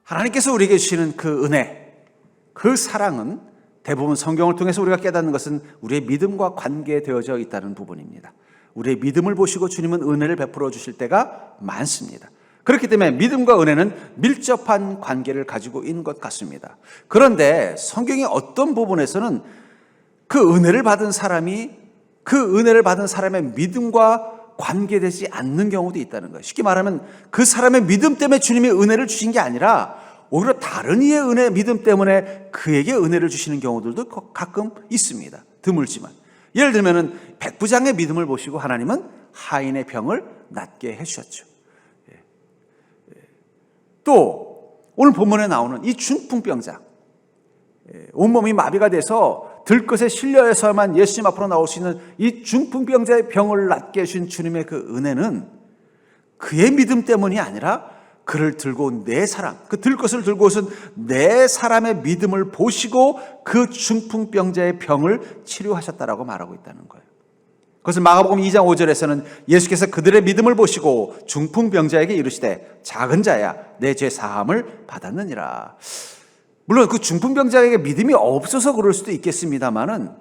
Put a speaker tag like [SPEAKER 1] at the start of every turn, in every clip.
[SPEAKER 1] 하나님께서 우리에게 주시는 그 은혜, 그 사랑은 대부분 성경을 통해서 우리가 깨닫는 것은 우리의 믿음과 관계되어져 있다는 부분입니다. 우리의 믿음을 보시고 주님은 은혜를 베풀어 주실 때가 많습니다. 그렇기 때문에 믿음과 은혜는 밀접한 관계를 가지고 있는 것 같습니다. 그런데 성경의 어떤 부분에서는 그 은혜를 받은 사람이 그 은혜를 받은 사람의 믿음과 관계되지 않는 경우도 있다는 거예요. 쉽게 말하면 그 사람의 믿음 때문에 주님이 은혜를 주신 게 아니라 오히려 다른 이의 은혜, 믿음 때문에 그에게 은혜를 주시는 경우들도 가끔 있습니다. 드물지만. 예를 들면 백부장의 믿음을 보시고 하나님은 하인의 병을 낫게 해주셨죠. 또 오늘 본문에 나오는 이 중풍병자, 온몸이 마비가 돼서 들것에 실려서만 예수님 앞으로 나올 수 있는 이 중풍병자의 병을 낫게 해주신 주님의 그 은혜는 그의 믿음 때문이 아니라 그를 들고 온 네 사람, 그 들것을 들고 오신 네 사람의 믿음을 보시고 그 중풍병자의 병을 치료하셨다라고 말하고 있다는 거예요. 그것을 마가복음 2장 5절에서는 예수께서 그들의 믿음을 보시고 중풍병자에게 이르시되 작은 자야 내 죄 사함을 받았느니라. 물론 그 중풍병자에게 믿음이 없어서 그럴 수도 있겠습니다만은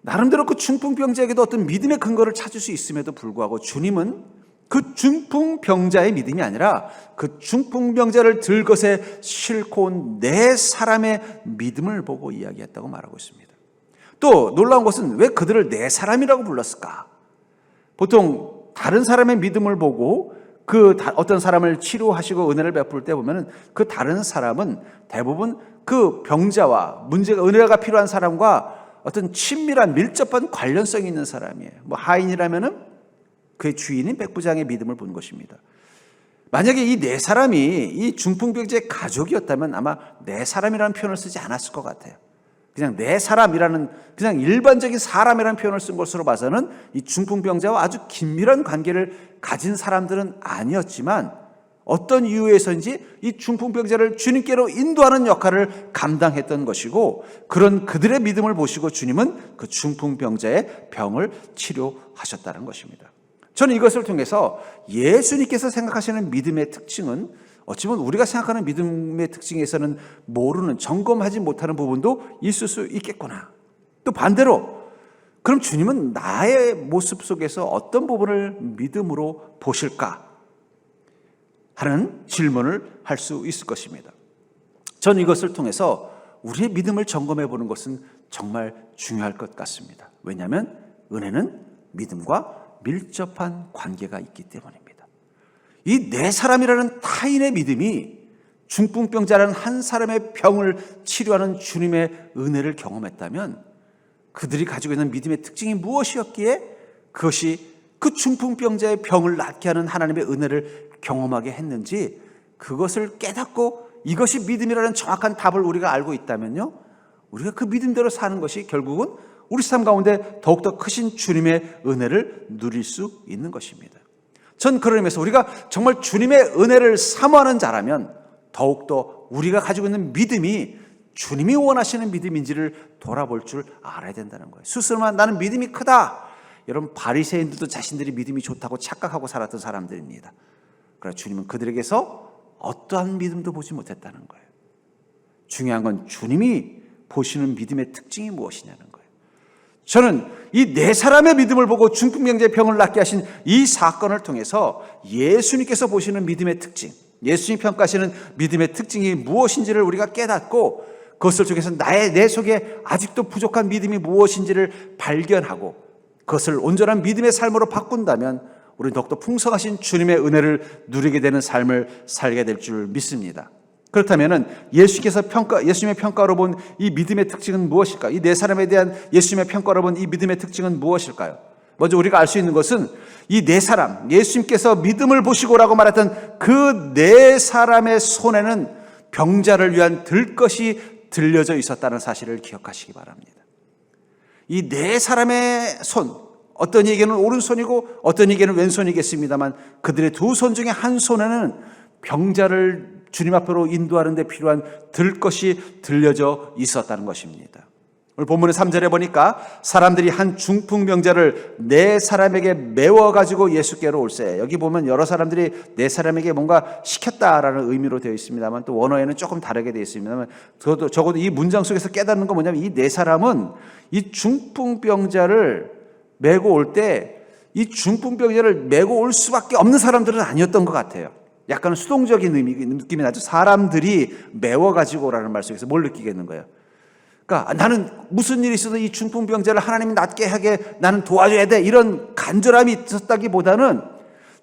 [SPEAKER 1] 나름대로 그 중풍병자에게도 어떤 믿음의 근거를 찾을 수 있음에도 불구하고 주님은 그 중풍병자의 믿음이 아니라 그 중풍병자를 들것에 싣고 온 네 사람의 믿음을 보고 이야기했다고 말하고 있습니다. 또 놀라운 것은 왜 그들을 네 사람이라고 불렀을까? 보통 다른 사람의 믿음을 보고 그 어떤 사람을 치료하시고 은혜를 베풀 때 보면은 그 다른 사람은 대부분 그 병자와 문제가 은혜가 필요한 사람과 어떤 친밀한 밀접한 관련성이 있는 사람이에요. 뭐 하인이라면은 그의 주인인 백부장의 믿음을 본 것입니다. 만약에 이 네 사람이 이 중풍병자의 가족이었다면 아마 네 사람이라는 표현을 쓰지 않았을 것 같아요. 그냥 네 사람이라는 그냥 일반적인 사람이라는 표현을 쓴 것으로 봐서는 이 중풍병자와 아주 긴밀한 관계를 가진 사람들은 아니었지만 어떤 이유에서인지 이 중풍병자를 주님께로 인도하는 역할을 감당했던 것이고 그런 그들의 믿음을 보시고 주님은 그 중풍병자의 병을 치료하셨다는 것입니다. 저는 이것을 통해서 예수님께서 생각하시는 믿음의 특징은 어찌 보면 우리가 생각하는 믿음의 특징에서는 모르는, 점검하지 못하는 부분도 있을 수 있겠구나. 또 반대로 그럼 주님은 나의 모습 속에서 어떤 부분을 믿음으로 보실까 하는 질문을 할 수 있을 것입니다. 저는 이것을 통해서 우리의 믿음을 점검해 보는 것은 정말 중요할 것 같습니다. 왜냐하면 은혜는 믿음과 밀접한 관계가 있기 때문입니다. 이 네 사람이라는 타인의 믿음이 중풍병자라는 한 사람의 병을 치료하는 주님의 은혜를 경험했다면 그들이 가지고 있는 믿음의 특징이 무엇이었기에 그것이 그 중풍병자의 병을 낫게 하는 하나님의 은혜를 경험하게 했는지 그것을 깨닫고 이것이 믿음이라는 정확한 답을 우리가 알고 있다면요, 우리가 그 믿음대로 사는 것이 결국은 우리 삶 가운데 더욱더 크신 주님의 은혜를 누릴 수 있는 것입니다. 전 그런 의미에서 우리가 정말 주님의 은혜를 사모하는 자라면 더욱더 우리가 가지고 있는 믿음이 주님이 원하시는 믿음인지를 돌아볼 줄 알아야 된다는 거예요. 스스로만 나는 믿음이 크다. 여러분 바리새인들도 자신들이 믿음이 좋다고 착각하고 살았던 사람들입니다. 그러나 주님은 그들에게서 어떠한 믿음도 보지 못했다는 거예요. 중요한 건 주님이 보시는 믿음의 특징이 무엇이냐는 거예요. 저는 이 네 사람의 믿음을 보고 중풍병자의 병을 낫게 하신 이 사건을 통해서 예수님께서 보시는 믿음의 특징, 예수님 평가하시는 믿음의 특징이 무엇인지를 우리가 깨닫고 그것을 통해서 내 속에 아직도 부족한 믿음이 무엇인지를 발견하고 그것을 온전한 믿음의 삶으로 바꾼다면 우리는 더욱더 풍성하신 주님의 은혜를 누리게 되는 삶을 살게 될 줄 믿습니다. 그렇다면 예수님의 평가로 본 이 믿음의 특징은 무엇일까요? 이 네 사람에 대한 예수님의 평가로 본 이 믿음의 특징은 무엇일까요? 먼저 우리가 알 수 있는 것은 이 네 사람, 예수님께서 믿음을 보시고라고 말했던 그 네 사람의 손에는 병자를 위한 들것이 들려져 있었다는 사실을 기억하시기 바랍니다. 이 네 사람의 손, 어떤 이에게는 오른손이고 어떤 이에게는 왼손이겠습니다만 그들의 두 손 중에 한 손에는 병자를 주님 앞으로 인도하는 데 필요한 들것이 들려져 있었다는 것입니다. 오늘 본문의 3절에 보니까 사람들이 한 중풍병자를 네 사람에게 메워가지고 예수께로 올세. 여기 보면 여러 사람들이 네 사람에게 뭔가 시켰다라는 의미로 되어 있습니다만 또 원어에는 조금 다르게 되어 있습니다만 적어도 이 문장 속에서 깨닫는 건 뭐냐면 이 네 사람은 이 중풍병자를 메고 올 때 이 중풍병자를 메고 올 수밖에 없는 사람들은 아니었던 것 같아요. 약간 수동적인 느낌이 나죠. 사람들이 메워가지고 오라는 말 속에서 뭘 느끼겠는 거예요. 그러니까 나는 무슨 일이 있어도 이 중풍병자를 하나님이 낫게 하게 나는 도와줘야 돼, 이런 간절함이 있었다기보다는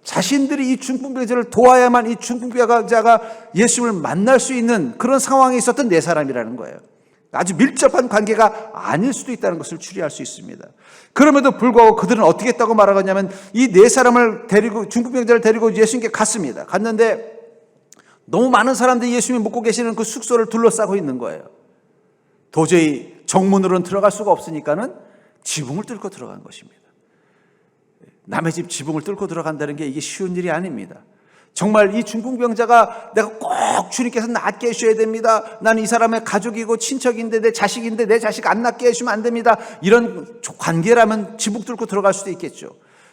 [SPEAKER 1] 자신들이 이 중풍병자를 도와야만 이 중풍병자가 예수님을 만날 수 있는 그런 상황에 있었던 네 사람이라는 거예요. 아주 밀접한 관계가 아닐 수도 있다는 것을 추리할 수 있습니다. 그럼에도 불구하고 그들은 어떻게 했다고 말하겠냐면 이 네 사람을 데리고 중풍병자를 데리고 예수님께 갔습니다. 갔는데 너무 많은 사람들이 예수님이 묵고 계시는 그 숙소를 둘러싸고 있는 거예요. 도저히 정문으로는 들어갈 수가 없으니까는 지붕을 뚫고 들어간 것입니다. 남의 집 지붕을 뚫고 들어간다는 게 이게 쉬운 일이 아닙니다. 정말 이 중풍병자가 내가 꼭 주님께서 낫게 해주셔야 됩니다. 나는 이 사람의 가족이고 친척인데 내 자식인데 내 자식 안 낫게 해주면 안 됩니다. 이런 관계라면 지붕 뚫고 들어갈 수도 있겠죠.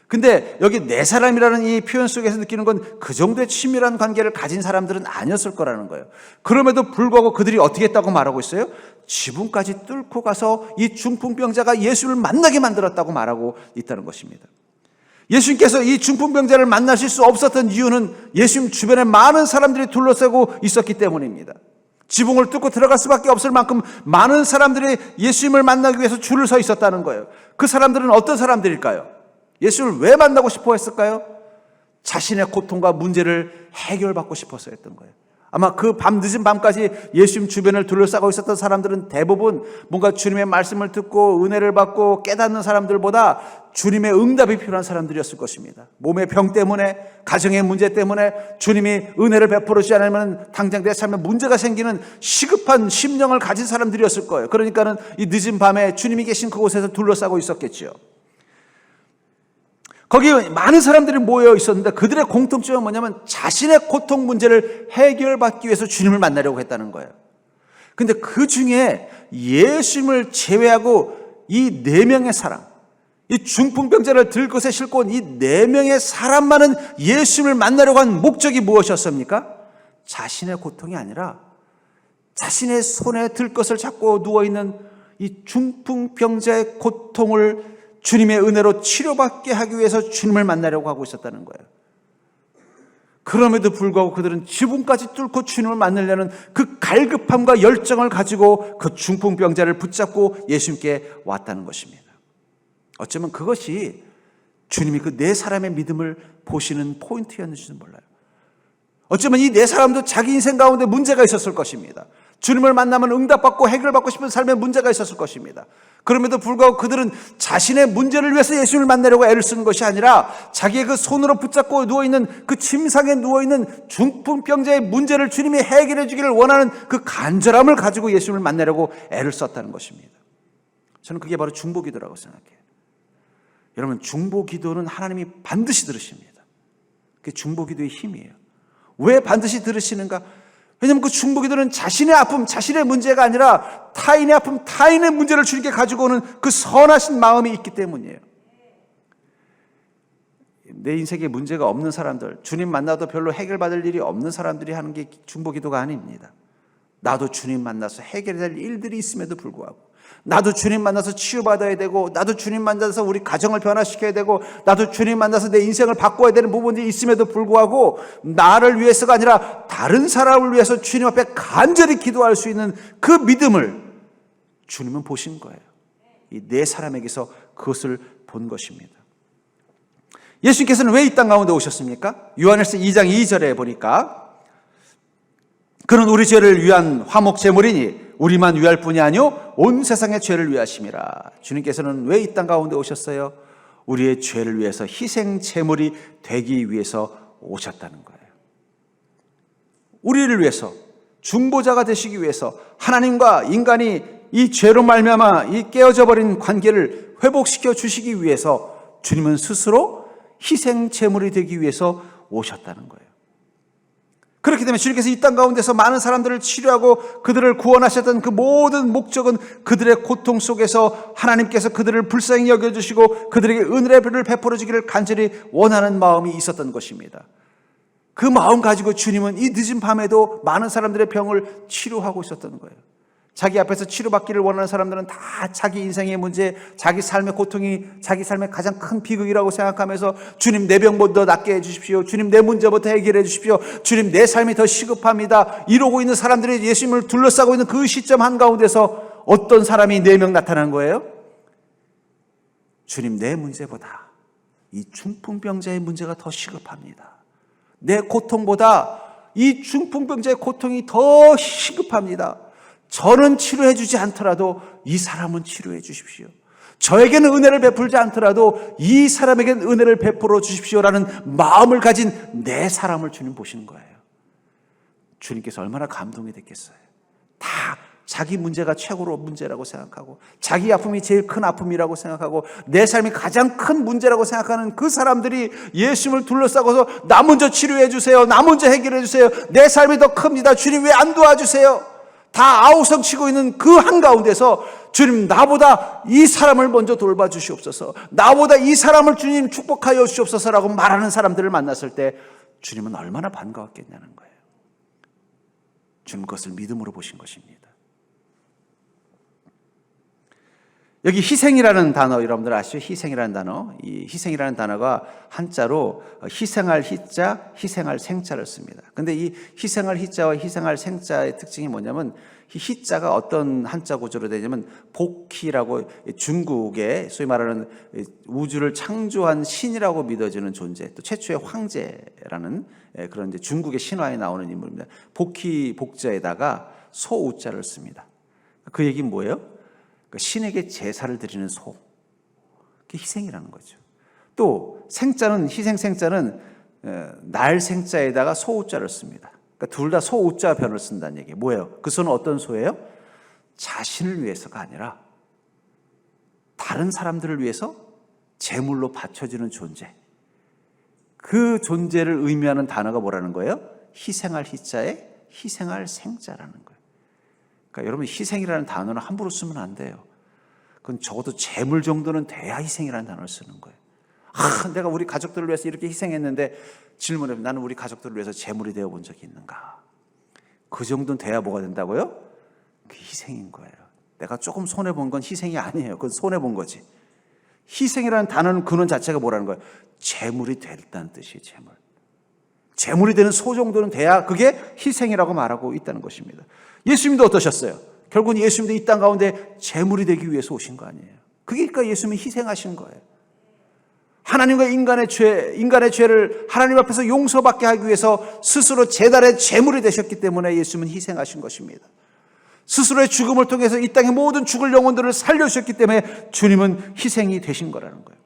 [SPEAKER 1] 근데 여기 네 사람이라는 이 표현 속에서 느끼는 건 그 정도의 친밀한 관계를 가진 사람들은 아니었을 거라는 거예요. 그럼에도 불구하고 그들이 어떻게 했다고 말하고 있어요? 지붕까지 뚫고 가서 이 중풍병자가 예수를 만나게 만들었다고 말하고 있다는 것입니다. 예수님께서 이 중풍병자를 만나실 수 없었던 이유는 예수님 주변에 많은 사람들이 둘러싸고 있었기 때문입니다. 지붕을 뚫고 들어갈 수밖에 없을 만큼 많은 사람들이 예수님을 만나기 위해서 줄을 서 있었다는 거예요. 그 사람들은 어떤 사람들일까요? 예수를 왜 만나고 싶어 했을까요? 자신의 고통과 문제를 해결받고 싶어서 했던 거예요. 아마 그 늦은 밤까지 예수님 주변을 둘러싸고 있었던 사람들은 대부분 뭔가 주님의 말씀을 듣고 은혜를 받고 깨닫는 사람들보다 주님의 응답이 필요한 사람들이었을 것입니다. 몸의 병 때문에, 가정의 문제 때문에 주님이 은혜를 베풀어 주지 않으면 당장 내 삶에 문제가 생기는 시급한 심령을 가진 사람들이었을 거예요. 그러니까는 이 늦은 밤에 주님이 계신 그곳에서 둘러싸고 있었겠죠. 거기 많은 사람들이 모여 있었는데 그들의 공통점은 뭐냐면 자신의 고통 문제를 해결받기 위해서 주님을 만나려고 했다는 거예요. 근데 그 중에 예수님을 제외하고 이 네 명의 사람, 이 중풍병자를 들것에 싣고 온 이 네 명의 사람만은 예수님을 만나려고 한 목적이 무엇이었습니까? 자신의 고통이 아니라 자신의 손에 들것을 잡고 누워있는 이 중풍병자의 고통을 주님의 은혜로 치료받게 하기 위해서 주님을 만나려고 하고 있었다는 거예요. 그럼에도 불구하고 그들은 지붕까지 뚫고 주님을 만나려는 그 갈급함과 열정을 가지고 그 중풍병자를 붙잡고 예수님께 왔다는 것입니다. 어쩌면 그것이 주님이 그 네 사람의 믿음을 보시는 포인트였는지도 몰라요. 어쩌면 이 네 사람도 자기 인생 가운데 문제가 있었을 것입니다. 주님을 만나면 응답받고 해결받고 싶은 삶에 문제가 있었을 것입니다. 그럼에도 불구하고 그들은 자신의 문제를 위해서 예수님을 만나려고 애를 쓰는 것이 아니라 자기의 그 손으로 붙잡고 누워있는 그 침상에 누워있는 중풍병자의 문제를 주님이 해결해 주기를 원하는 그 간절함을 가지고 예수님을 만나려고 애를 썼다는 것입니다. 저는 그게 바로 중보기도라고 생각해요. 여러분, 중보기도는 하나님이 반드시 들으십니다. 그게 중보기도의 힘이에요. 왜 반드시 들으시는가? 왜냐하면 그 중보기도는 자신의 아픔, 자신의 문제가 아니라 타인의 아픔, 타인의 문제를 주님께 가지고 오는 그 선하신 마음이 있기 때문이에요. 내 인생에 문제가 없는 사람들, 주님 만나도 별로 해결받을 일이 없는 사람들이 하는 게 중보기도가 아닙니다. 나도 주님 만나서 해결될 일들이 있음에도 불구하고, 나도 주님 만나서 치유받아야 되고, 나도 주님 만나서 우리 가정을 변화시켜야 되고, 나도 주님 만나서 내 인생을 바꿔야 되는 부분들이 있음에도 불구하고 나를 위해서가 아니라 다른 사람을 위해서 주님 앞에 간절히 기도할 수 있는 그 믿음을 주님은 보신 거예요. 이 네 사람에게서 그것을 본 것입니다. 예수님께서는 왜 이 땅 가운데 오셨습니까? 요한일서 2장 2절에 보니까 그는 우리 죄를 위한 화목 제물이니 우리만 위할 뿐이 아니요 온 세상의 죄를 위하심이라. 주님께서는 왜 이 땅 가운데 오셨어요? 우리의 죄를 위해서 희생 제물이 되기 위해서 오셨다는 거예요. 우리를 위해서, 중보자가 되시기 위해서, 하나님과 인간이 이 죄로 말미암아 이 깨어져 버린 관계를 회복시켜 주시기 위해서 주님은 스스로 희생 제물이 되기 위해서 오셨다는 거예요. 그렇기 때문에 주님께서 이 땅 가운데서 많은 사람들을 치료하고 그들을 구원하셨던 그 모든 목적은 그들의 고통 속에서 하나님께서 그들을 불쌍히 여겨주시고 그들에게 은혜를 베풀어 주기를 간절히 원하는 마음이 있었던 것입니다. 그 마음 가지고 주님은 이 늦은 밤에도 많은 사람들의 병을 치료하고 있었던 거예요. 자기 앞에서 치료받기를 원하는 사람들은 다 자기 인생의 문제, 자기 삶의 고통이 자기 삶의 가장 큰 비극이라고 생각하면서 주님 내 병부터 낫게 해주십시오. 주님 내 문제부터 해결해 주십시오. 주님 내 삶이 더 시급합니다. 이러고 있는 사람들이 예수님을 둘러싸고 있는 그 시점 한가운데서 어떤 사람이 4명 나타난 거예요? 주님 내 문제보다 이 중풍병자의 문제가 더 시급합니다. 내 고통보다 이 중풍병자의 고통이 더 시급합니다. 저는 치료해 주지 않더라도 이 사람은 치료해 주십시오. 저에게는 은혜를 베풀지 않더라도 이 사람에게는 은혜를 베풀어 주십시오라는 마음을 가진 내 사람을 주님 보시는 거예요. 주님께서 얼마나 감동이 됐겠어요. 다 자기 문제가 최고로 문제라고 생각하고 자기 아픔이 제일 큰 아픔이라고 생각하고 내 삶이 가장 큰 문제라고 생각하는 그 사람들이 예수님을 둘러싸고서 나 먼저 치료해 주세요. 나 먼저 해결해 주세요. 내 삶이 더 큽니다. 주님 왜 안 도와주세요? 다 아우성치고 있는 그 한가운데서 주님 나보다 이 사람을 먼저 돌봐주시옵소서, 나보다 이 사람을 주님 축복하여 주시옵소서라고 말하는 사람들을 만났을 때 주님은 얼마나 반가웠겠냐는 거예요. 주님 그것을 믿음으로 보신 것입니다. 여기 희생이라는 단어 여러분들 아시죠? 희생이라는 단어. 이 희생이라는 단어가 한자로 희생할 희자, 희생할 생자를 씁니다. 근데 이 희생할 희자와 희생할 생자의 특징이 뭐냐면 이 희자가 어떤 한자 구조로 되냐면 복희라고 중국의 소위 말하는 우주를 창조한 신이라고 믿어지는 존재, 또 최초의 황제라는 그런 이제 중국의 신화에 나오는 인물입니다. 복희 복자에다가 소우자를 씁니다. 그 얘기는 뭐예요? 신에게 제사를 드리는 소, 그게 희생이라는 거죠. 또 생자는, 희생 생자는 날 생자에다가 소우자를 씁니다. 그러니까 둘 다 소우자 변을 쓴다는 얘기예요. 뭐예요? 그 소는 어떤 소예요? 자신을 위해서가 아니라 다른 사람들을 위해서 제물로 바쳐지는 존재, 그 존재를 의미하는 단어가 뭐라는 거예요? 희생할 희자에 희생할 생자라는 거예요. 그러니까 여러분 희생이라는 단어는 함부로 쓰면 안 돼요. 그건 적어도 재물 정도는 돼야 희생이라는 단어를 쓰는 거예요. 내가 우리 가족들을 위해서 이렇게 희생했는데 질문해, 나는 우리 가족들을 위해서 재물이 되어본 적이 있는가? 그 정도는 돼야 뭐가 된다고요? 그게 희생인 거예요. 내가 조금 손해본 건 희생이 아니에요. 그건 손해본 거지. 희생이라는 단어는 근원 자체가 뭐라는 거예요? 재물이 됐다는 뜻이에요. 재물이 되는 소 정도는 돼야 그게 희생이라고 말하고 있다는 것입니다. 예수님도 어떠셨어요? 결국은 예수님도 이 땅 가운데 제물이 되기 위해서 오신 거 아니에요. 그러니까 예수님이 희생하신 거예요. 하나님과 인간의 죄를 하나님 앞에서 용서받게 하기 위해서 스스로 제단의 제물이 되셨기 때문에 예수님은 희생하신 것입니다. 스스로의 죽음을 통해서 이 땅의 모든 죽을 영혼들을 살려주셨기 때문에 주님은 희생이 되신 거라는 거예요.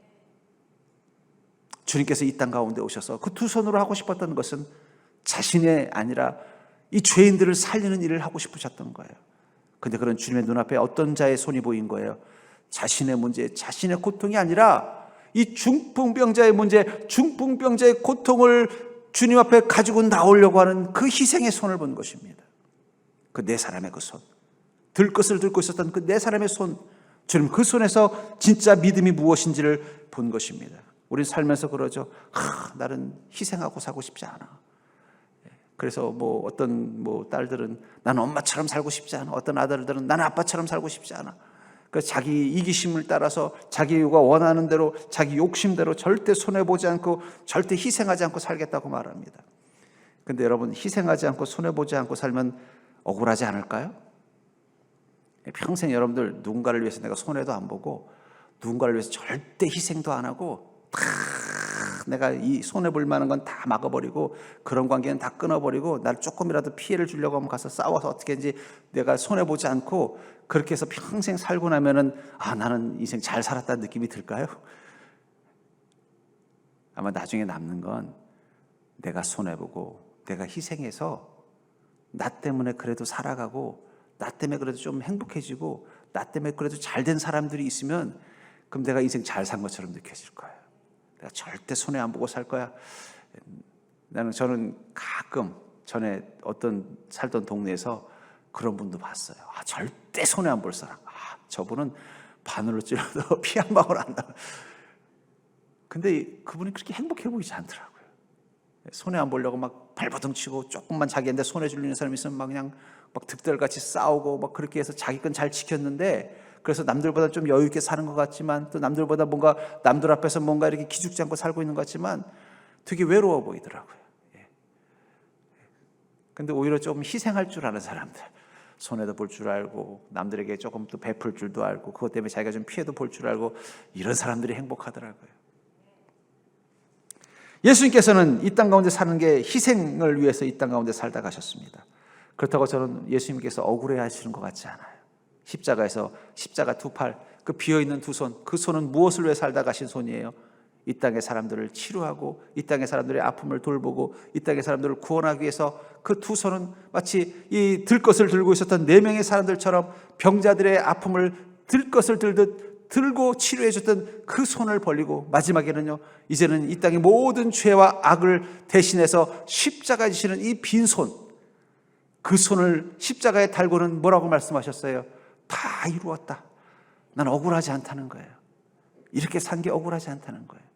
[SPEAKER 1] 주님께서 이 땅 가운데 오셔서 그 두 손으로 하고 싶었던 것은 자신이 아니라 이 죄인들을 살리는 일을 하고 싶으셨던 거예요. 근데 그런 주님의 눈앞에 어떤 자의 손이 보인 거예요? 자신의 문제, 자신의 고통이 아니라 이 중풍병자의 문제, 중풍병자의 고통을 주님 앞에 가지고 나오려고 하는 그 희생의 손을 본 것입니다. 그 네 사람의 그 손, 들것을 들고 있었던 그 네 사람의 손, 주님 그 손에서 진짜 믿음이 무엇인지를 본 것입니다. 우리 살면서 그러죠. 나는 희생하고 사고 싶지 않아. 그래서 어떤 딸들은 나는 엄마처럼 살고 싶지 않아. 어떤 아들들은 나는 아빠처럼 살고 싶지 않아. 그 자기 이기심을 따라서 자기가 원하는 대로 자기 욕심대로 절대 손해보지 않고 절대 희생하지 않고 살겠다고 말합니다. 근데 여러분 희생하지 않고 손해보지 않고 살면 억울하지 않을까요? 평생 여러분들 누군가를 위해서 내가 손해도 안 보고 누군가를 위해서 절대 희생도 안 하고 다 내가 이 손해볼 만한 건 다 막아버리고 그런 관계는 다 끊어버리고 날 조금이라도 피해를 주려고 하면 가서 싸워서 어떻게든지 내가 손해보지 않고 그렇게 해서 평생 살고 나면은 나는 인생 잘 살았다는 느낌이 들까요? 아마 나중에 남는 건 내가 손해보고 내가 희생해서 나 때문에 그래도 살아가고 나 때문에 그래도 좀 행복해지고 나 때문에 그래도 잘된 사람들이 있으면 그럼 내가 인생 잘 산 것처럼 느껴질 거예요. 내가 절대 손해 안 보고 살 거야. 저는 가끔 전에 어떤 살던 동네에서 그런 분도 봤어요. 절대 손해 안 볼 사람. 저분은 바늘로 찔러도 피 한 방울 안 나. 근데 그분이 그렇게 행복해 보이지 않더라고요. 손해 안 보려고 막 발버둥 치고 조금만 자기한테 손해 줄리는 사람이 있으면 막 그냥 막 득달같이 싸우고 막 그렇게 해서 자기 건 잘 지켰는데, 그래서 남들보다 좀 여유 있게 사는 것 같지만 또 남들보다 뭔가 남들 앞에서 뭔가 이렇게 기죽지 않고 살고 있는 것 같지만 되게 외로워 보이더라고요. 근데 오히려 좀 희생할 줄 아는 사람들, 손해도 볼 줄 알고 남들에게 조금 또 베풀 줄도 알고 그것 때문에 자기가 좀 피해도 볼 줄 알고 이런 사람들이 행복하더라고요. 예수님께서는 이 땅 가운데 사는 게 희생을 위해서 이 땅 가운데 살다 가셨습니다. 그렇다고 저는 예수님께서 억울해 하시는 것 같지 않아요. 십자가에서 십자가 두 팔, 그 비어있는 두 손, 그 손은 무엇을 위해 살다 가신 손이에요? 이 땅의 사람들을 치료하고 이 땅의 사람들의 아픔을 돌보고 이 땅의 사람들을 구원하기 위해서 그 두 손은 마치 이 들것을 들고 있었던 4명의 사람들처럼 병자들의 아픔을 들것을 들듯 들고 치료해 줬던 그 손을 벌리고 마지막에는요, 이제는 이 땅의 모든 죄와 악을 대신해서 십자가에 지시는 이 빈손, 그 손을 십자가에 달고는 뭐라고 말씀하셨어요? 다 이루었다. 난 억울하지 않다는 거예요. 이렇게 산 게 억울하지 않다는 거예요.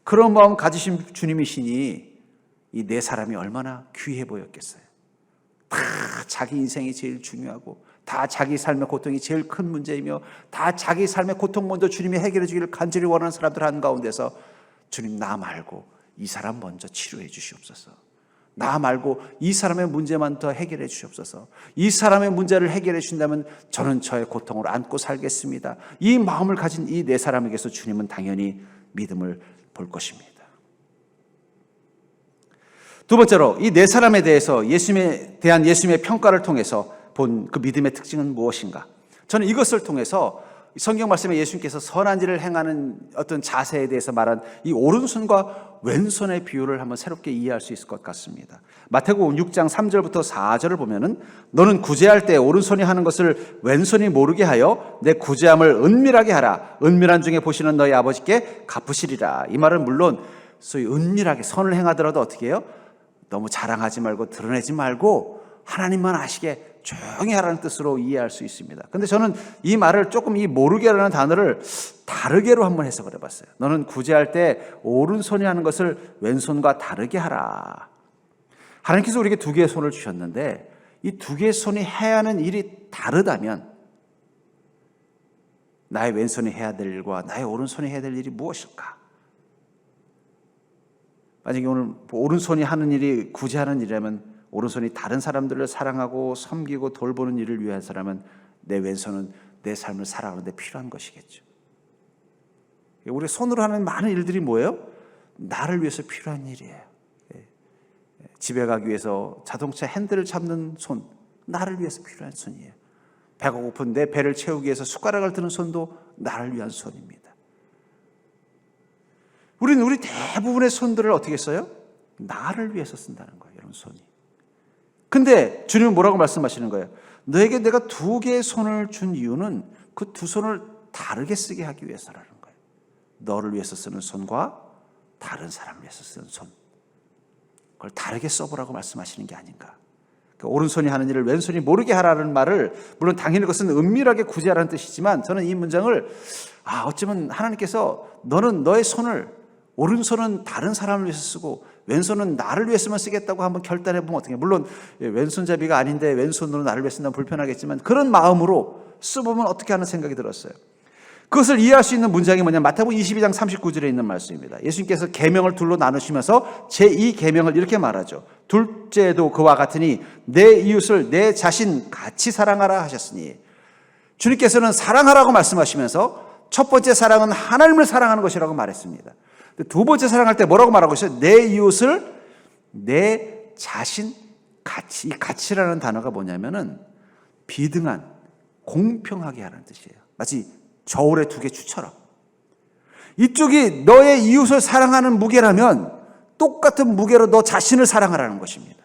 [SPEAKER 1] 그런 마음 가지신 주님이시니 이 4사람이 얼마나 귀해 보였겠어요. 다 자기 인생이 제일 중요하고 다 자기 삶의 고통이 제일 큰 문제이며 다 자기 삶의 고통 먼저 주님이 해결해 주기를 간절히 원하는 사람들 한가운데서 주님, 나 말고 이 사람 먼저 치료해 주시옵소서. 나 말고 이 사람의 문제만 더 해결해 주시옵소서. 이 사람의 문제를 해결해 주신다면 저는 저의 고통을 안고 살겠습니다. 이 마음을 가진 이 4사람에게서 주님은 당연히 믿음을 볼 것입니다. 두 번째로 이 4사람에 대해서 예수님에 대한 예수님의 평가를 통해서 본 그 믿음의 특징은 무엇인가? 저는 이것을 통해서 성경 말씀에 예수님께서 선한 일을 행하는 어떤 자세에 대해서 말한 이 오른손과 왼손의 비유를 한번 새롭게 이해할 수 있을 것 같습니다. 마태복음 6장 3절부터 4절을 보면은 너는 구제할 때 오른손이 하는 것을 왼손이 모르게 하여 내 구제함을 은밀하게 하라. 은밀한 중에 보시는 너희 아버지께 갚으시리라. 이 말은 물론 소위 은밀하게 선을 행하더라도 어떻게 해요? 너무 자랑하지 말고 드러내지 말고 하나님만 아시게 조용히 하라는 뜻으로 이해할 수 있습니다. 근데 저는 이 말을 조금 이 모르게라는 단어를 다르게로 한번 해석을 해봤어요. 너는 구제할 때 오른손이 하는 것을 왼손과 다르게 하라. 하나님께서 우리에게 2개의 손을 주셨는데 이 2개의 손이 해야 하는 일이 다르다면 나의 왼손이 해야 될 일과 나의 오른손이 해야 될 일이 무엇일까? 만약에 오늘 오른손이 하는 일이 구제하는 일이라면 오른손이 다른 사람들을 사랑하고 섬기고 돌보는 일을 위한 사람은 내 왼손은 내 삶을 살아가는 데 필요한 것이겠죠. 우리 손으로 하는 많은 일들이 뭐예요? 나를 위해서 필요한 일이에요. 집에 가기 위해서 자동차 핸들을 잡는 손, 나를 위해서 필요한 손이에요. 배가 고픈데 배를 채우기 위해서 숟가락을 드는 손도 나를 위한 손입니다. 우리는 우리 대부분의 손들을 어떻게 써요? 나를 위해서 쓴다는 거예요. 이런 손이. 근데 주님은 뭐라고 말씀하시는 거예요? 너에게 내가 2개의 손을 준 이유는 그 2 손을 다르게 쓰게 하기 위해서라는 거예요. 너를 위해서 쓰는 손과 다른 사람을 위해서 쓰는 손, 그걸 다르게 써보라고 말씀하시는 게 아닌가. 그러니까 오른손이 하는 일을 왼손이 모르게 하라는 말을, 물론 당연히 그것은 은밀하게 구제하라는 뜻이지만 저는 이 문장을 어쩌면 하나님께서 너는 너의 손을, 오른손은 다른 사람을 위해서 쓰고 왼손은 나를 위해서만 쓰겠다고 한번 결단해보면 어떻게 해요? 물론 왼손잡이가 아닌데 왼손으로 나를 위해 쓴다면 불편하겠지만 그런 마음으로 써보면 어떻게 하는 생각이 들었어요. 그것을 이해할 수 있는 문장이 뭐냐면 마태복음 22장 39절에 있는 말씀입니다. 예수님께서 계명을 둘로 나누시면서 제2계명을 이렇게 말하죠. 둘째도 그와 같으니 내 이웃을 내 자신 같이 사랑하라 하셨으니, 주님께서는 사랑하라고 말씀하시면서 첫 번째 사랑은 하나님을 사랑하는 것이라고 말했습니다. 두 번째 사랑할 때 뭐라고 말하고 있어요? 내 이웃을 내 자신 같이. 이 같이라는 단어가 뭐냐면은 비등한, 공평하게 하라는 뜻이에요. 마치 저울의 2개 추처럼. 이쪽이 너의 이웃을 사랑하는 무게라면 똑같은 무게로 너 자신을 사랑하라는 것입니다.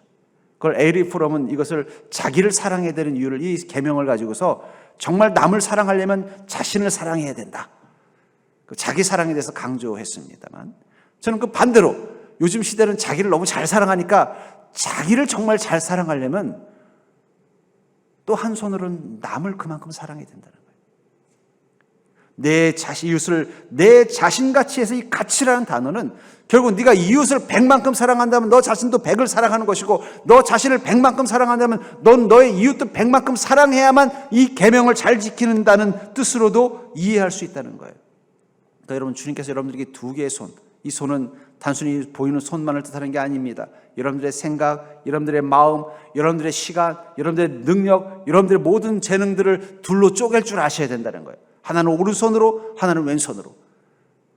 [SPEAKER 1] 그걸 에리 프롬은 이것을 자기를 사랑해야 되는 이유를 이 계명을 가지고서 정말 남을 사랑하려면 자신을 사랑해야 된다. 자기 사랑에 대해서 강조했습니다만, 저는 그 반대로 요즘 시대는 자기를 너무 잘 사랑하니까 자기를 정말 잘 사랑하려면 또 한 손으로는 남을 그만큼 사랑해야 된다는 거예요. 내 이웃을 내 자신같이 해서 이 가치라는 단어는 결국 네가 이웃을 100만큼 사랑한다면 너 자신도 100을 사랑하는 것이고, 너 자신을 100만큼 사랑한다면 넌 너의 이웃도 100만큼 사랑해야만 이 계명을 잘 지키는다는 뜻으로도 이해할 수 있다는 거예요. 그러니까 여러분, 주님께서 여러분들에게 두 개의 손, 이 손은 단순히 보이는 손만을 뜻하는 게 아닙니다. 여러분들의 생각, 여러분들의 마음, 여러분들의 시간, 여러분들의 능력, 여러분들의 모든 재능들을 둘로 쪼갤 줄 아셔야 된다는 거예요. 하나는 오른손으로, 하나는 왼손으로.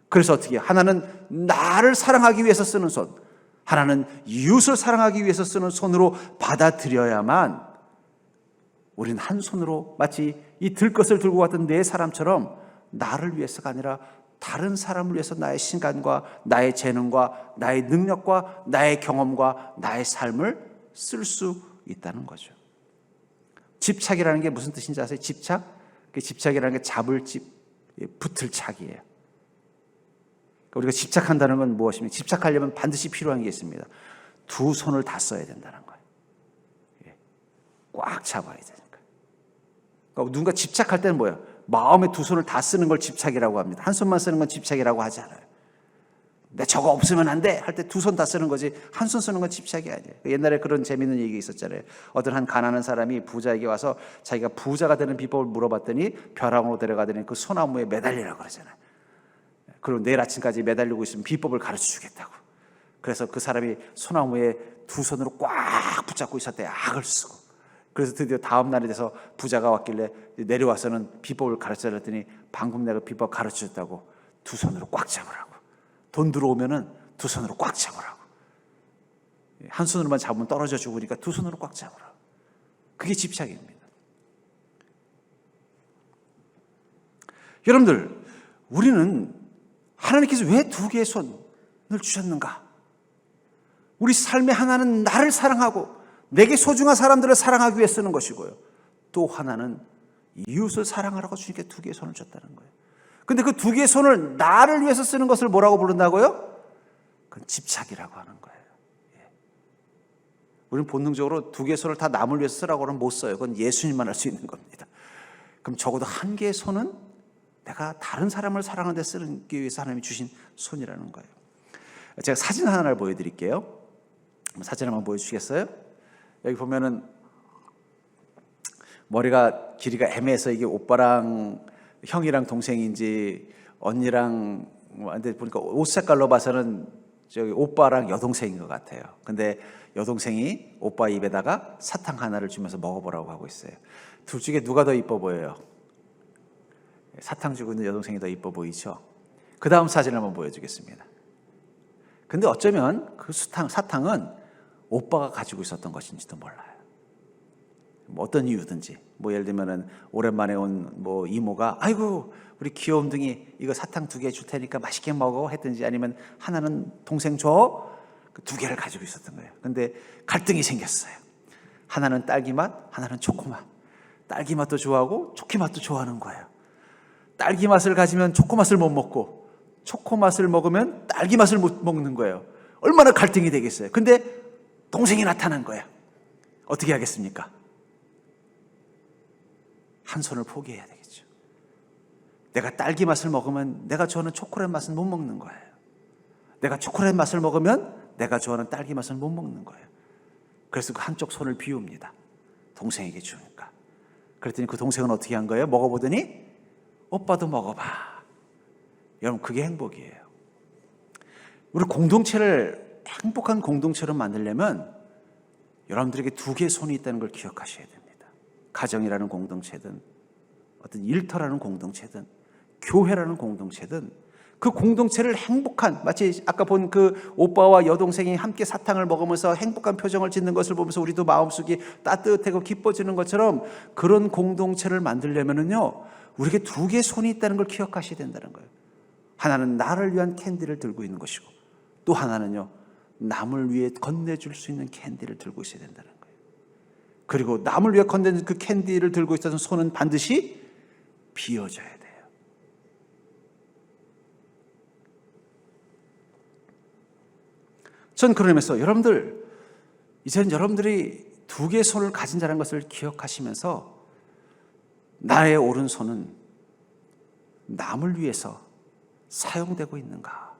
[SPEAKER 1] 그래서 어떻게 해요? 하나는 나를 사랑하기 위해서 쓰는 손, 하나는 이웃을 사랑하기 위해서 쓰는 손으로 받아들여야만 우리는 한 손으로 마치 이 들것을 들고 갔던 네 사람처럼 나를 위해서가 아니라 다른 사람을 위해서 나의 시간과 나의 재능과 나의 능력과 나의 경험과 나의 삶을 쓸 수 있다는 거죠. 집착이라는 게 무슨 뜻인지 아세요? 집착? 그 집착이라는 게 잡을 집, 붙을 착이에요. 우리가 집착한다는 건 무엇입니까? 집착하려면 반드시 필요한 게 있습니다. 두 손을 다 써야 된다는 거예요. 꽉 잡아야 되니까. 그러니까 누군가 집착할 때는 뭐예요? 마음에 두 손을 다 쓰는 걸 집착이라고 합니다. 한 손만 쓰는 건 집착이라고 하지 않아요. 내 저거 없으면 안 돼 할 때 두 손 다 쓰는 거지 한 손 쓰는 건 집착이 아니에요. 옛날에 그런 재미있는 얘기 있었잖아요. 어떤 한 가난한 사람이 부자에게 와서 자기가 부자가 되는 비법을 물어봤더니 벼랑으로 데려가더니 그 소나무에 매달리라고 그러잖아요. 그리고 내일 아침까지 매달리고 있으면 비법을 가르쳐 주겠다고. 그래서 그 사람이 소나무에 두 손으로 꽉 붙잡고 있었대요. 악을 쓰고. 그래서 드디어 다음 날이 돼서 부자가 왔길래 내려와서는 비법을 가르쳐 줬더니 방금 내가 비법 가르쳐 줬다고 두 손으로 꽉 잡으라고. 돈 들어오면은 두 손으로 꽉 잡으라고. 한 손으로만 잡으면 떨어져 죽으니까 두 손으로 꽉 잡으라고. 그게 집착입니다. 여러분들, 우리는 하나님께서 왜 두 개의 손을 주셨는가? 우리 삶의 하나는 나를 사랑하고 내게 소중한 사람들을 사랑하기 위해 쓰는 것이고요. 또 하나는 이웃을 사랑하라고 주님께 두 개의 손을 줬다는 거예요. 근데 그 두 개의 손을 나를 위해서 쓰는 것을 뭐라고 부른다고요? 그건 집착이라고 하는 거예요. 우리는 본능적으로 두 개의 손을 다 남을 위해서 쓰라고는 못 써요. 그건 예수님만 할 수 있는 겁니다. 그럼 적어도 한 개의 손은 내가 다른 사람을 사랑하는 데 쓰기 위해서 하나님이 주신 손이라는 거예요. 제가 사진 하나를 보여드릴게요. 사진 한번 보여주시겠어요? 여기 보면은 머리가 길이가 애매해서 이게 오빠랑 형이랑 동생인지 언니랑, 근데 보니까 옷 색깔로 봐서는 저기 오빠랑 여동생인 것 같아요. 근데 여동생이 오빠 입에다가 사탕 하나를 주면서 먹어보라고 하고 있어요. 둘 중에 누가 더 이뻐 보여요? 사탕 주고 있는 여동생이 더 이뻐 보이죠? 그 다음 사진을 한번 보여주겠습니다. 근데 어쩌면 그 사탕은 오빠가 가지고 있었던 것인지도 몰라요. 뭐 어떤 이유든지, 뭐 예를 들면은 오랜만에 온 뭐 이모가 아이고 우리 귀여움둥이 이거 사탕 2개 줄 테니까 맛있게 먹어 했든지, 아니면 하나는 동생 줘, 그 2개를 가지고 있었던 거예요. 근데 갈등이 생겼어요. 하나는 딸기 맛, 하나는 초코 맛. 딸기 맛도 좋아하고 초코 맛도 좋아하는 거예요. 딸기 맛을 가지면 초코 맛을 못 먹고 초코 맛을 먹으면 딸기 맛을 못 먹는 거예요. 얼마나 갈등이 되겠어요. 근데 동생이 나타난 거예요. 어떻게 하겠습니까? 한 손을 포기해야 되겠죠. 내가 딸기 맛을 먹으면 내가 좋아하는 초콜릿 맛은 못 먹는 거예요. 내가 초콜릿 맛을 먹으면 내가 좋아하는 딸기 맛은 못 먹는 거예요. 그래서 그 한쪽 손을 비웁니다. 동생에게 주니까. 그랬더니 그 동생은 어떻게 한 거예요? 먹어보더니 오빠도 먹어봐. 여러분, 그게 행복이에요. 우리 공동체를 행복한 공동체로 만들려면 여러분들에게 2개의 손이 있다는 걸 기억하셔야 됩니다. 가정이라는 공동체든 어떤 일터라는 공동체든 교회라는 공동체든 그 공동체를 행복한, 마치 아까 본 그 오빠와 여동생이 함께 사탕을 먹으면서 행복한 표정을 짓는 것을 보면서 우리도 마음속이 따뜻하고 기뻐지는 것처럼 그런 공동체를 만들려면은요, 우리에게 2개의 손이 있다는 걸 기억하셔야 된다는 거예요. 하나는 나를 위한 캔디를 들고 있는 것이고, 또 하나는요, 남을 위해 건네줄 수 있는 캔디를 들고 있어야 된다는 거예요. 그리고 남을 위해 건네는 그 캔디를 들고 있어서 손은 반드시 비워져야 돼요. 전 그러면서 여러분들, 이제는 여러분들이 두 개의 손을 가진 자라는 것을 기억하시면서 나의 오른손은 남을 위해서 사용되고 있는가,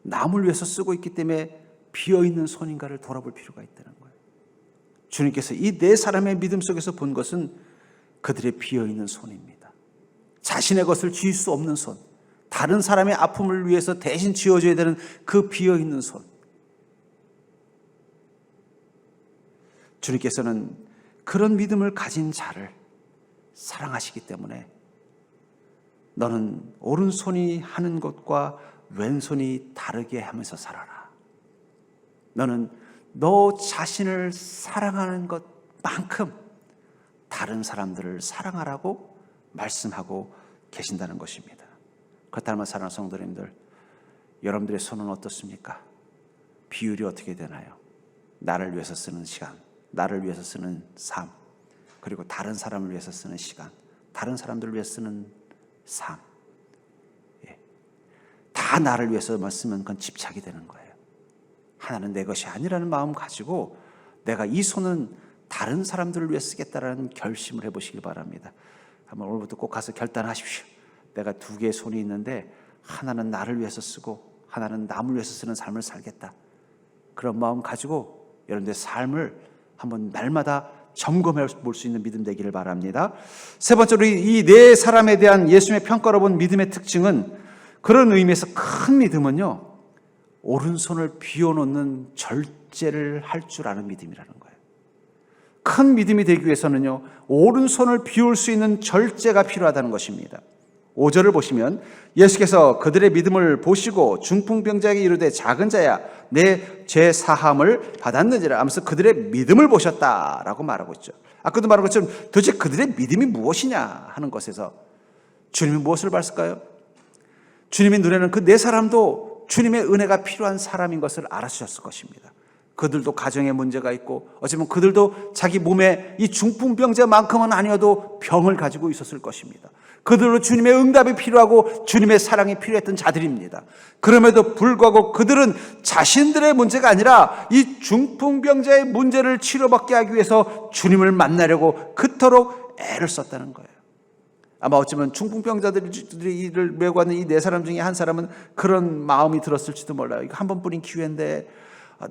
[SPEAKER 1] 남을 위해서 쓰고 있기 때문에 비어있는 손인가를 돌아볼 필요가 있다는 거예요. 주님께서 이 네 사람의 믿음 속에서 본 것은 그들의 비어있는 손입니다. 자신의 것을 쥐을 수 없는 손, 다른 사람의 아픔을 위해서 대신 쥐어줘야 되는 그 비어있는 손. 주님께서는 그런 믿음을 가진 자를 사랑하시기 때문에 너는 오른손이 하는 것과 왼손이 다르게 하면서 살아라. 너는 너 자신을 사랑하는 것만큼 다른 사람들을 사랑하라고 말씀하고 계신다는 것입니다. 그렇다면 사랑하는 성도님들, 여러분들의 손은 어떻습니까? 비율이 어떻게 되나요? 나를 위해서 쓰는 시간, 나를 위해서 쓰는 삶, 그리고 다른 사람을 위해서 쓰는 시간, 다른 사람들을 위해서 쓰는 삶, 다 나를 위해서만 쓰면 그건 집착이 되는 거예요. 하나는 내 것이 아니라는 마음 가지고 내가 이 손은 다른 사람들을 위해 쓰겠다라는 결심을 해보시길 바랍니다. 한번 오늘부터 꼭 가서 결단하십시오. 내가 두 개의 손이 있는데 하나는 나를 위해서 쓰고 하나는 남을 위해서 쓰는 삶을 살겠다. 그런 마음 가지고 여러분들의 삶을 한번 날마다 점검해 볼 수 있는 믿음 되기를 바랍니다. 세 번째로 이 네 사람에 대한 예수님의 평가로 본 믿음의 특징은, 그런 의미에서 큰 믿음은요, 오른손을 비워놓는 절제를 할 줄 아는 믿음이라는 거예요. 큰 믿음이 되기 위해서는요, 오른손을 비울 수 있는 절제가 필요하다는 것입니다. 5절을 보시면 예수께서 그들의 믿음을 보시고 중풍병자에게 이르되 작은 자야 내 죄 사함을 받았느니라 하면서 그들의 믿음을 보셨다라고 말하고 있죠. 아까도 말한 것처럼 도대체 그들의 믿음이 무엇이냐 하는 것에서 주님이 무엇을 봤을까요? 주님의 눈에는 그 네 사람도 주님의 은혜가 필요한 사람인 것을 알아주셨을 것입니다. 그들도 가정에 문제가 있고 어쩌면 그들도 자기 몸에 이 중풍병자만큼은 아니어도 병을 가지고 있었을 것입니다. 그들도 주님의 응답이 필요하고 주님의 사랑이 필요했던 자들입니다. 그럼에도 불구하고 그들은 자신들의 문제가 아니라 이 중풍병자의 문제를 치료받게 하기 위해서 주님을 만나려고 그토록 애를 썼다는 거예요. 아마 어쩌면 중풍병자들이 이를 메고 왔는 이 네 사람 중에 한 사람은 그런 마음이 들었을지도 몰라요. 이거 한 번뿐인 기회인데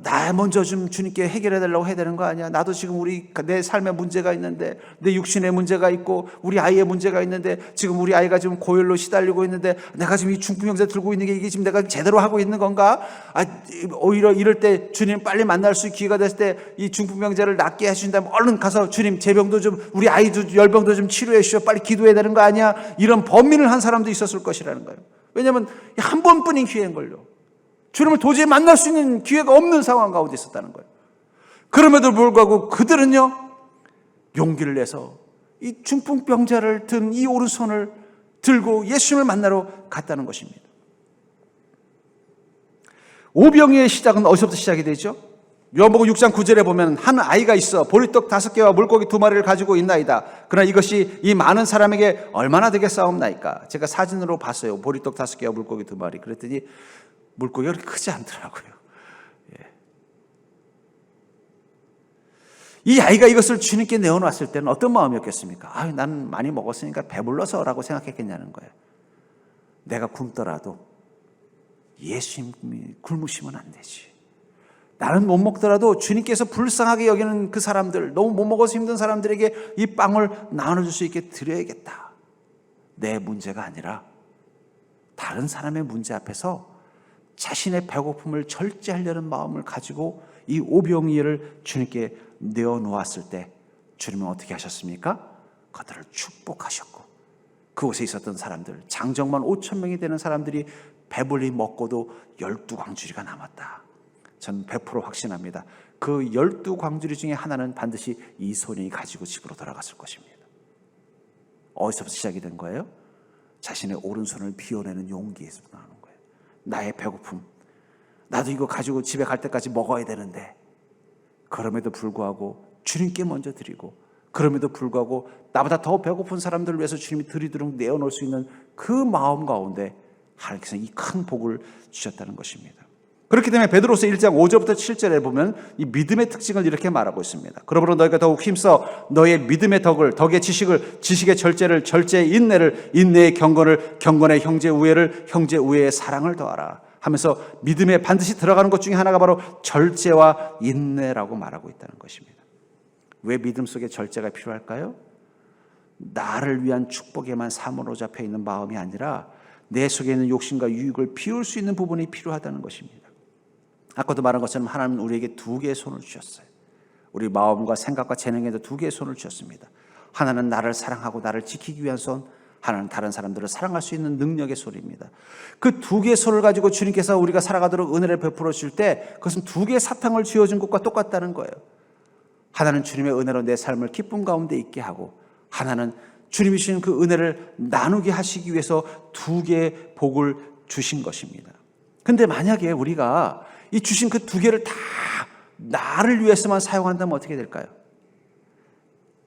[SPEAKER 1] 나 먼저 좀 주님께 해결해 달라고 해야 되는 거 아니야? 나도 지금 내 삶에 문제가 있는데, 내 육신에 문제가 있고 우리 아이의 문제가 있는데, 지금 우리 아이가 지금 고열로 시달리고 있는데 내가 지금 이 중풍병자 들고 있는 게 이게 지금 내가 제대로 하고 있는 건가? 오히려 이럴 때 주님 빨리 만날 수 있는 기회가 됐을 때 이 중풍병자를 낫게 해주신다면 얼른 가서 주님 제 병도 좀, 우리 아이도 열병도 좀 치료해 주시오. 빨리 기도해야 되는 거 아니야? 이런 범민을 한 사람도 있었을 것이라는 거예요. 왜냐하면 한 번뿐인 기회인걸요. 주님을 도저히 만날 수 있는 기회가 없는 상황 가운데 있었다는 거예요. 그럼에도 불구하고 그들은요, 용기를 내서 이 중풍병자를 든 이 오른손을 들고 예수님을 만나러 갔다는 것입니다. 오병이의 시작은 어디서부터 시작이 되죠? 요한복음 6장 9절에 보면 한 아이가 있어 보리떡 5개와 물고기 2마리를 가지고 있나이다. 그러나 이것이 이 많은 사람에게 얼마나 되겠사옵나이까? 제가 사진으로 봤어요. 보리떡 5개와 물고기 2마리. 그랬더니 물고기가 그렇게 크지 않더라고요. 이 아이가 이것을 주님께 내어놨을 때는 어떤 마음이었겠습니까? 나는 많이 먹었으니까 배불러서라고 생각했겠냐는 거예요. 내가 굶더라도 예수님이 굶으시면 안 되지. 나는 못 먹더라도 주님께서 불쌍하게 여기는 그 사람들, 너무 못 먹어서 힘든 사람들에게 이 빵을 나눠줄 수 있게 드려야겠다. 내 문제가 아니라 다른 사람의 문제 앞에서 자신의 배고픔을 절제하려는 마음을 가지고 이 오병이어를 주님께 내어놓았을 때 주님은 어떻게 하셨습니까? 그들을 축복하셨고 그곳에 있었던 사람들, 장정만 5,000명이 되는 사람들이 배불리 먹고도 12광주리가 남았다. 저는 100% 확신합니다. 그 12광주리 중에 하나는 반드시 이 손이 가지고 집으로 돌아갔을 것입니다. 어디서부터 시작이 된 거예요? 자신의 오른손을 비워내는 용기에서 나오는 거예요. 나의 배고픔, 나도 이거 가지고 집에 갈 때까지 먹어야 되는데, 그럼에도 불구하고 주님께 먼저 드리고, 그럼에도 불구하고 나보다 더 배고픈 사람들을 위해서 주님이 드리도록 내어놓을 수 있는 그 마음 가운데 하나님께서 이 큰 복을 주셨다는 것입니다. 그렇기 때문에 베드로서 1장 5절부터 7절에 보면 이 믿음의 특징을 이렇게 말하고 있습니다. 그러므로 너희가 더욱 힘써 너의 믿음의 덕의 지식을, 지식의 절제를, 절제의 인내를, 인내의 경건을, 경건의 형제 우애를, 형제 우애의 사랑을 더하라 하면서 믿음에 반드시 들어가는 것 중에 하나가 바로 절제와 인내라고 말하고 있다는 것입니다. 왜 믿음 속에 절제가 필요할까요? 나를 위한 축복에만 사로잡혀 있는 마음이 아니라 내 속에 있는 욕심과 유익을 비울 수 있는 부분이 필요하다는 것입니다. 아까도 말한 것처럼 하나님은 우리에게 두 개의 손을 주셨어요. 우리 마음과 생각과 재능에도 두 개의 손을 주셨습니다. 하나는 나를 사랑하고 나를 지키기 위한 손, 하나는 다른 사람들을 사랑할 수 있는 능력의 손입니다. 그 두 개의 손을 가지고 주님께서 우리가 살아가도록 은혜를 베풀어 주실 때 그것은 두 개의 사탕을 쥐어준 것과 똑같다는 거예요. 하나는 주님의 은혜로 내 삶을 기쁨 가운데 있게 하고, 하나는 주님이 주신 그 은혜를 나누게 하시기 위해서 두 개의 복을 주신 것입니다. 근데 만약에 우리가 이 주신 그 두 개를 다 나를 위해서만 사용한다면 어떻게 될까요?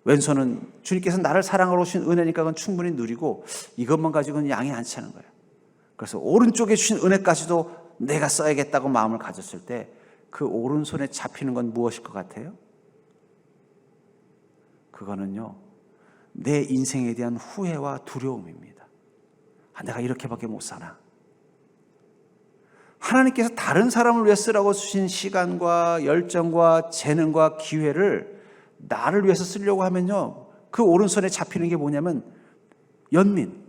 [SPEAKER 1] 왼손은 주님께서 나를 사랑하러 오신 은혜니까 그건 충분히 누리고 이것만 가지고는 양이 안 차는 거예요. 그래서 오른쪽에 주신 은혜까지도 내가 써야겠다고 마음을 가졌을 때 그 오른손에 잡히는 건 무엇일 것 같아요? 그거는요, 내 인생에 대한 후회와 두려움입니다. 내가 이렇게밖에 못 사나. 하나님께서 다른 사람을 위해 쓰라고 주신 시간과 열정과 재능과 기회를 나를 위해서 쓰려고 하면요, 그 오른손에 잡히는 게 뭐냐면 연민.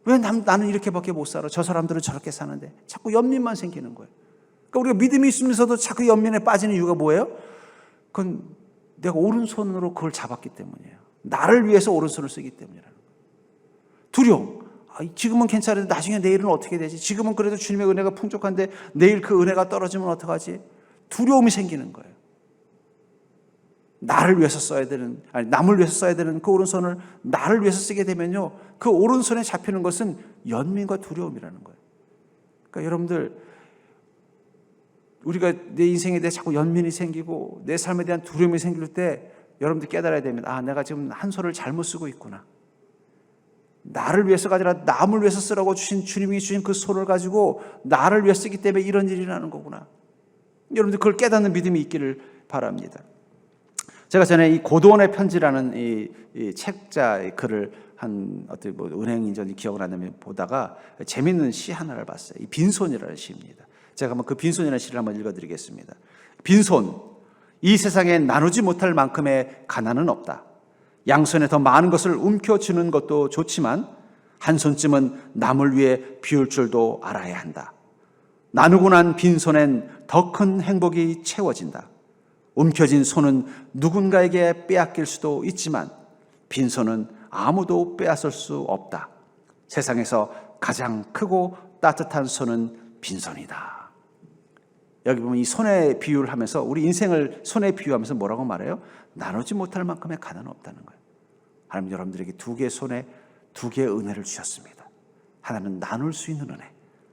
[SPEAKER 1] 왜 나는 이렇게밖에 못 살아? 저 사람들은 저렇게 사는데. 자꾸 연민만 생기는 거예요. 그러니까 우리가 믿음이 있으면서도 자꾸 연민에 빠지는 이유가 뭐예요? 그건 내가 오른손으로 그걸 잡았기 때문이에요. 나를 위해서 오른손을 쓰기 때문이라는 거예요. 두려움. 지금은 괜찮은데 나중에 내일은 어떻게 되지? 지금은 그래도 주님의 은혜가 풍족한데 내일 그 은혜가 떨어지면 어떡하지? 두려움이 생기는 거예요. 나를 위해서 써야 되는, 남을 위해서 써야 되는 그 오른손을 나를 위해서 쓰게 되면요, 그 오른손에 잡히는 것은 연민과 두려움이라는 거예요. 그러니까 여러분들, 우리가 내 인생에 대해 자꾸 연민이 생기고 내 삶에 대한 두려움이 생길 때 여러분들 깨달아야 됩니다. 내가 지금 한 손을 잘못 쓰고 있구나. 나를 위해서가 아니라 남을 위해서 쓰라고 주신 주님이 주신 그 손을 가지고 나를 위해 쓰기 때문에 이런 일이 나는 거구나. 여러분들 그걸 깨닫는 믿음이 있기를 바랍니다. 제가 전에 이 고도원의 편지라는 이 책자의 글을 한 어떤 은행인지 기억을 안 나면 보다가 재밌는 시 하나를 봤어요. 이 빈손이라는 시입니다. 제가 한번 그 빈손이라는 시를 한번 읽어드리겠습니다. 빈손, 이 세상에 나누지 못할 만큼의 가난은 없다. 양손에 더 많은 것을 움켜쥐는 것도 좋지만 한 손쯤은 남을 위해 비울 줄도 알아야 한다. 나누고 난 빈손엔 더 큰 행복이 채워진다. 움켜진 손은 누군가에게 빼앗길 수도 있지만 빈손은 아무도 빼앗을 수 없다. 세상에서 가장 크고 따뜻한 손은 빈손이다. 여기 보면 이 손에 비유를 하면서 우리 인생을 손에 비유하면서 뭐라고 말해요? 나누지 못할 만큼의 가난은 없다는 거예요. 하나님 여러분들에게 두 개의 손에 두 개의 은혜를 주셨습니다. 하나는 나눌 수 있는 은혜,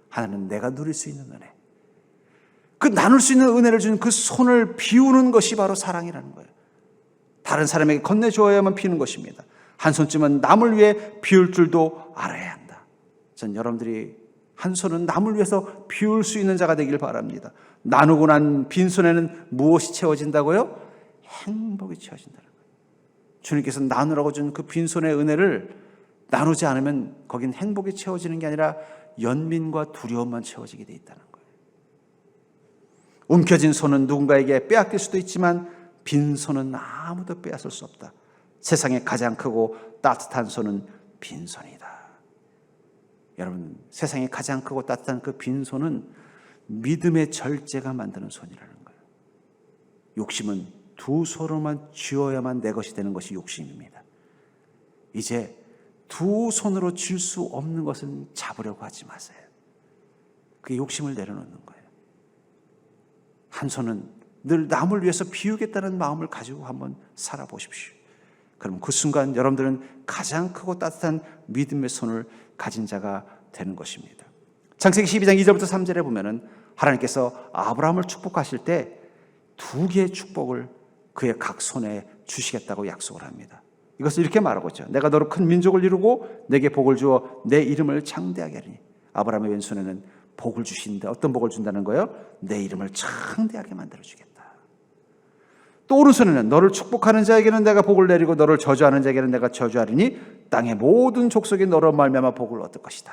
[SPEAKER 1] 하나는 내가 누릴 수 있는 은혜. 그 나눌 수 있는 은혜를 주는 그 손을 비우는 것이 바로 사랑이라는 거예요. 다른 사람에게 건네줘야만 비우는 것입니다. 한 손쯤은 남을 위해 비울 줄도 알아야 한다. 전 여러분들이 한 손은 남을 위해서 비울 수 있는 자가 되길 바랍니다. 나누고 난 빈손에는 무엇이 채워진다고요? 행복이 채워진다는 거예요. 주님께서 나누라고 준 그 빈손의 은혜를 나누지 않으면 거긴 행복이 채워지는 게 아니라 연민과 두려움만 채워지게 돼 있다는 거예요. 움켜진 손은 누군가에게 빼앗길 수도 있지만 빈손은 아무도 빼앗을 수 없다. 세상에 가장 크고 따뜻한 손은 빈손이다. 여러분, 세상에 가장 크고 따뜻한 그 빈손은 믿음의 절제가 만드는 손이라는 거예요. 욕심은 두 손으로만 쥐어야만 내 것이 되는 것이 욕심입니다. 이제 두 손으로 쥘 수 없는 것은 잡으려고 하지 마세요. 그 욕심을 내려놓는 거예요. 한 손은 늘 남을 위해서 비우겠다는 마음을 가지고 한번 살아보십시오. 그럼 그 순간 여러분들은 가장 크고 따뜻한 믿음의 손을 가진 자가 되는 것입니다. 창세기 12장 2절부터 3절에 보면은 하나님께서 아브라함을 축복하실 때 두 개의 축복을 그의 각 손에 주시겠다고 약속을 합니다. 이것을 이렇게 말하고 있죠. 내가 너로 큰 민족을 이루고 내게 복을 주어 내 이름을 창대하게 하리니 아브라함의 왼손에는 복을 주시는데 어떤 복을 준다는 거예요? 내 이름을 창대하게 만들어주겠다. 또 오른손에는 너를 축복하는 자에게는 내가 복을 내리고 너를 저주하는 자에게는 내가 저주하리니 땅의 모든 족속이 너로 말미암아 복을 얻을 것이다.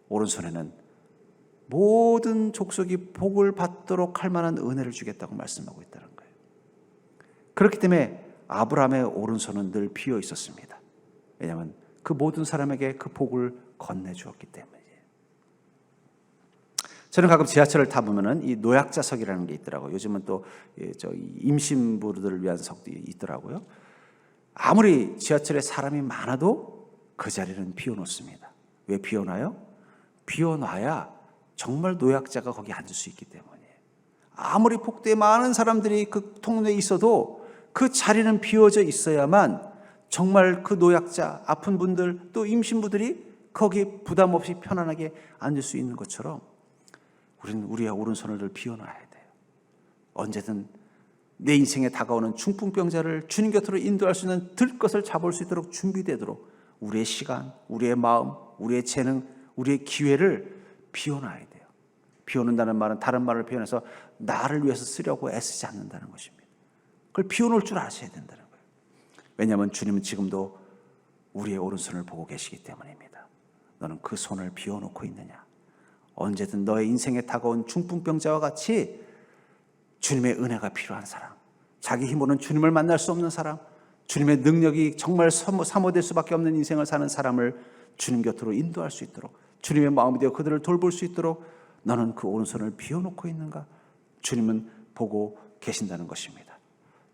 [SPEAKER 1] 오른손에는 모든 족속이 복을 받도록 할 만한 은혜를 주겠다고 말씀하고 있다는 거예요. 그렇기 때문에 아브라함의 오른손은 늘 비어 있었습니다. 왜냐하면 그 모든 사람에게 그 복을 건네주었기 때문이에요. 저는 가끔 지하철을 타보면은 이 노약자석이라는 게 있더라고요. 요즘은 또 임신부들을 위한 석도 있더라고요. 아무리 지하철에 사람이 많아도 그 자리는 비워놓습니다. 왜 비워놔요? 비워놔야 정말 노약자가 거기 앉을 수 있기 때문이에요. 아무리 폭대에 많은 사람들이 그 통로에 있어도 그 자리는 비워져 있어야만 정말 그 노약자, 아픈 분들, 또 임신부들이 거기 부담 없이 편안하게 앉을 수 있는 것처럼 우리는 우리의 오른손을 늘 비워놔야 돼요. 언제든 내 인생에 다가오는 중풍병자를 주님 곁으로 인도할 수 있는 들것을 잡을 수 있도록 준비되도록 우리의 시간, 우리의 마음, 우리의 재능, 우리의 기회를 비워놔야 돼요. 비워놓는다는 말은 다른 말을 표현해서 나를 위해서 쓰려고 애쓰지 않는다는 것입니다. 그걸 비워놓을 줄 아셔야 된다는 거예요. 왜냐하면 주님은 지금도 우리의 오른손을 보고 계시기 때문입니다. 너는 그 손을 비워놓고 있느냐? 언제든 너의 인생에 다가온 중풍병자와 같이 주님의 은혜가 필요한 사람, 자기 힘으로는 주님을 만날 수 없는 사람, 주님의 능력이 정말 사모될 수밖에 없는 인생을 사는 사람을 주님 곁으로 인도할 수 있도록, 주님의 마음이 되어 그들을 돌볼 수 있도록 너는 그 오른손을 비워놓고 있는가? 주님은 보고 계신다는 것입니다.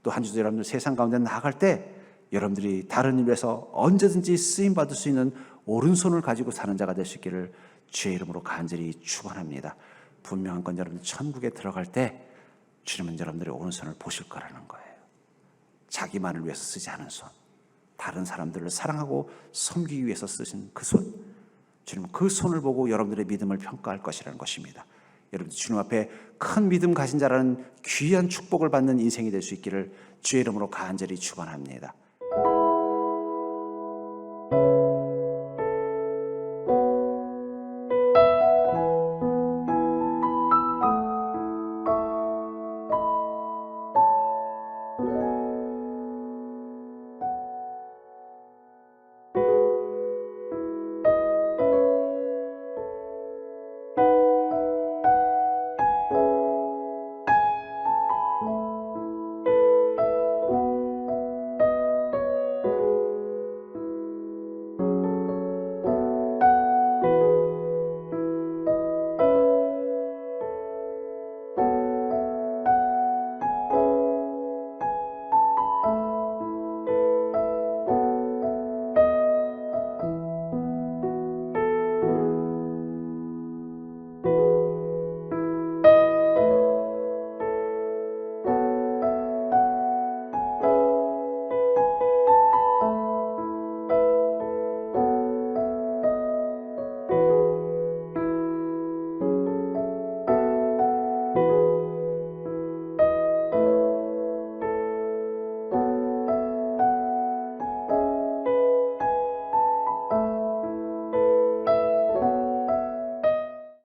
[SPEAKER 1] 또 한 주도 여러분들 세상 가운데 나아갈 때 여러분들이 다른 일에서 언제든지 쓰임받을 수 있는 오른손을 가지고 사는 자가 될 수 있기를 주의 이름으로 간절히 축원합니다. 분명한 건 여러분 천국에 들어갈 때 주님은 여러분들의 오른손을 보실 거라는 거예요. 자기만을 위해서 쓰지 않은 손, 다른 사람들을 사랑하고 섬기기 위해서 쓰신 그 손, 주님은 그 손을 보고 여러분들의 믿음을 평가할 것이라는 것입니다. 여러분 주님 앞에 큰 믿음 가진 자라는 귀한 축복을 받는 인생이 될 수 있기를 주의 이름으로 간절히 축원합니다.